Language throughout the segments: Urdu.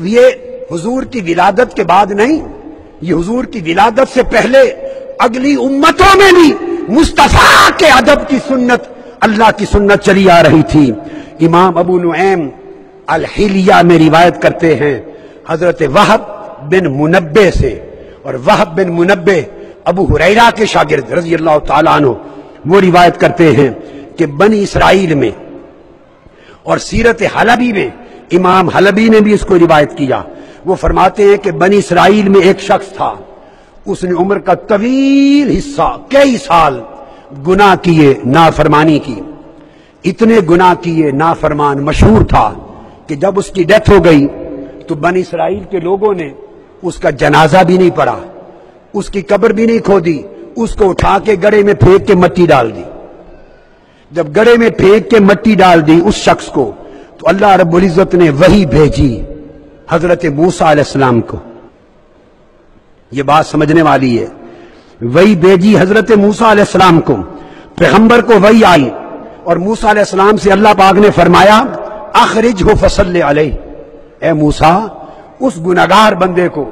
یہ حضور کی ولادت کے بعد نہیں، یہ حضور کی ولادت سے پہلے اگلی امتوں میں بھی مصطفیٰ کے ادب کی سنت، اللہ کی سنت چلی آ رہی تھی۔ امام ابو نعیم الحلیہ میں روایت کرتے ہیں حضرت وہب بن منبہ سے، اور وہب بن منبہ ابو ہریرہ کے شاگرد رضی اللہ تعالیٰ عنہ، وہ روایت کرتے ہیں کہ بنی اسرائیل میں اور سیرت حلبی میں، امام حلبی نے بھی اس کو روایت کیا، وہ فرماتے ہیں کہ بنی اسرائیل میں ایک شخص تھا، اس نے عمر کا طویل حصہ کئی سال گناہ کیے، نافرمانی کی، اتنے گناہ کیے، نافرمان مشہور تھا کہ جب اس کی ڈیتھ ہو گئی تو بنی اسرائیل کے لوگوں نے اس کا جنازہ بھی نہیں پڑھا، اس کی قبر بھی نہیں کھودی، اس کو اٹھا کے گڑھے میں پھینک کے مٹی ڈال دی۔ جب گڑھے میں پھینک کے مٹی ڈال دی اس شخص کو، تو اللہ رب العزت نے وحی بھیجی حضرت موسیٰ علیہ السلام کو۔ یہ بات سمجھنے والی ہے، وحی بھیجی حضرت موسیٰ علیہ السلام کو، پیغمبر کو وحی آئی، اور موسیٰ علیہ السلام سے اللہ پاک نے فرمایا اخرجہ فصلی علیہ، اے موسیٰ اس گناہگار بندے کو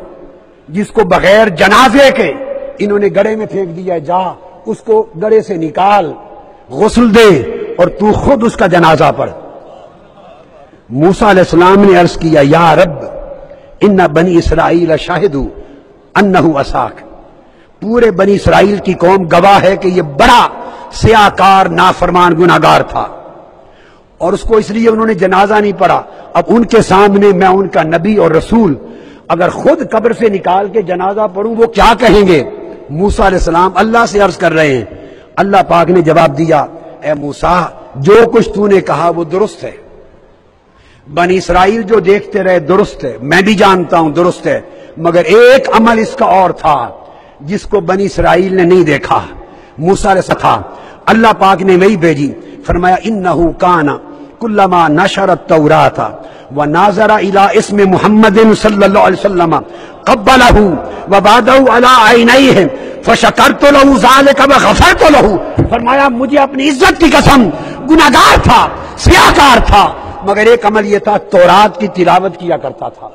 جس کو بغیر جنازے کے انہوں نے گڑھے میں پھینک دیا، جا اس کو گڑھے سے نکال، غسل دے اور تو خود اس کا جنازہ پڑھ۔ موسیٰ علیہ السلام نے عرض کیا یا رب ان بنی اسرائیل شاہدوا انہ عصاک، پورے بنی اسرائیل کی قوم گواہ ہے کہ یہ بڑا سیاکار نافرمان گناہگار تھا، اور اس کو اس لیے انہوں نے جنازہ نہیں پڑھا۔ اب ان کے سامنے میں ان کا نبی اور رسول اگر خود قبر سے نکال کے جنازہ پڑھوں وہ کیا کہیں گے؟ موسیٰ علیہ السلام اللہ سے عرض کر رہے ہیں، اللہ پاک نے جواب دیا اے موسیٰ جو کچھ تو نے کہا وہ درست ہے، بنی اسرائیل جو دیکھتے رہے درست ہے، میں بھی جانتا ہوں درست ہے، مگر ایک عمل اس کا اور تھا جس کو بنی اسرائیل نے نہیں دیکھا۔ موسیٰ علیہ السلام تھا، اللہ پاک نے وہی بھیجی، فرمایا انہ کان کلما نشر التوراۃ وناظر الی اسم محمد صلی اللہ علیہ وسلم قبلہ وبعدہ علی عینیہ فشکرت لہ ذلک وغفرت لہ، فرمایا مجھے اپنی عزت کی قسم گناہگار تھا، سیاہکار تھا، مگر ایک عمل یہ تھا تورات کی تلاوت کیا کرتا تھا،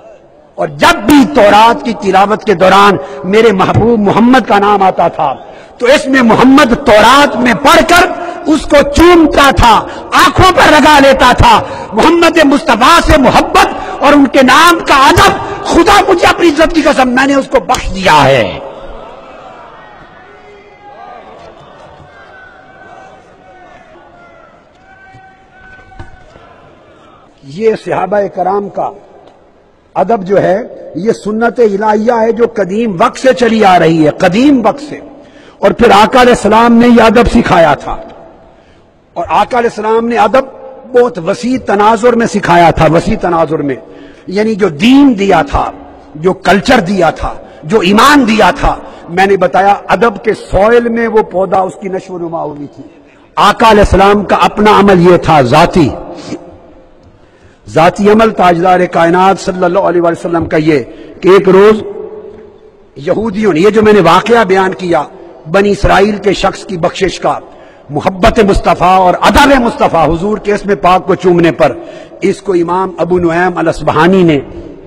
اور جب بھی تورات کی تلاوت کے دوران میرے محبوب محمد کا نام آتا تھا تو اس میں محمد تورات میں پڑھ کر اس کو چومتا تھا، آنکھوں پر لگا لیتا تھا۔ محمد مصطفیٰ سے محبت اور ان کے نام کا ادب، خدا مجھے اپنی عزت کی قسم میں نے اس کو بخش دیا ہے۔ یہ صحابہ کرام کا ادب جو ہے یہ سنت الہیہ ہے جو قدیم وقت سے چلی آ رہی ہے، قدیم وقت سے، اور پھر آقا علیہ السلام نے یہ ادب سکھایا تھا، اور آقا علیہ السلام نے ادب بہت وسیع تناظر میں سکھایا تھا، وسیع تناظر میں، یعنی جو دین دیا تھا، جو کلچر دیا تھا، جو ایمان دیا تھا، میں نے بتایا ادب کے سوئل میں وہ پودا اس کی نشو و نما ہوئی تھی۔ آقا علیہ السلام کا اپنا عمل یہ تھا، ذاتی عمل تاجدار کائنات صلی اللہ علیہ وسلم کا یہ کہ ایک روز یہودیوں نے، یہ جو میں نے واقعہ بیان کیا بنی اسرائیل کے شخص کی بخشش کا، محبت مصطفیٰ اور ادب مصطفیٰ حضور کے اسم پاک کو چومنے پر، اس کو امام ابو نعیم الاصبہانی نے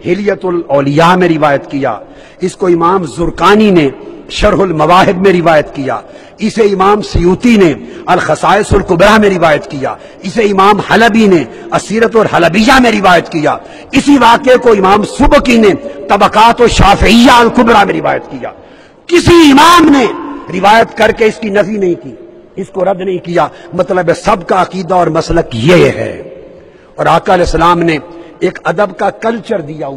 حلیۃ الاولیاء میں روایت کیا، اس کو امام زرقانی نے شرح المواہب میں روایت کیا، اسے امام سیوطی نے الخصائص الکبریٰ میں روایت کیا، اسے امام حلبی نے السیرۃ الحلبیہ میں روایت کیا، اسی واقعے کو امام سبکی نے طبقات الشافعیہ الکبریٰ میں روایت کیا۔ کسی امام نے روایت کر کے اس کی نفی نہیں کی، اس کو رد نہیں کیا، مطلب ہے سب کا عقیدہ اور مسلک یہ ہے، اور آقا علیہ السلام نے ایک ادب کا کلچر دیا۔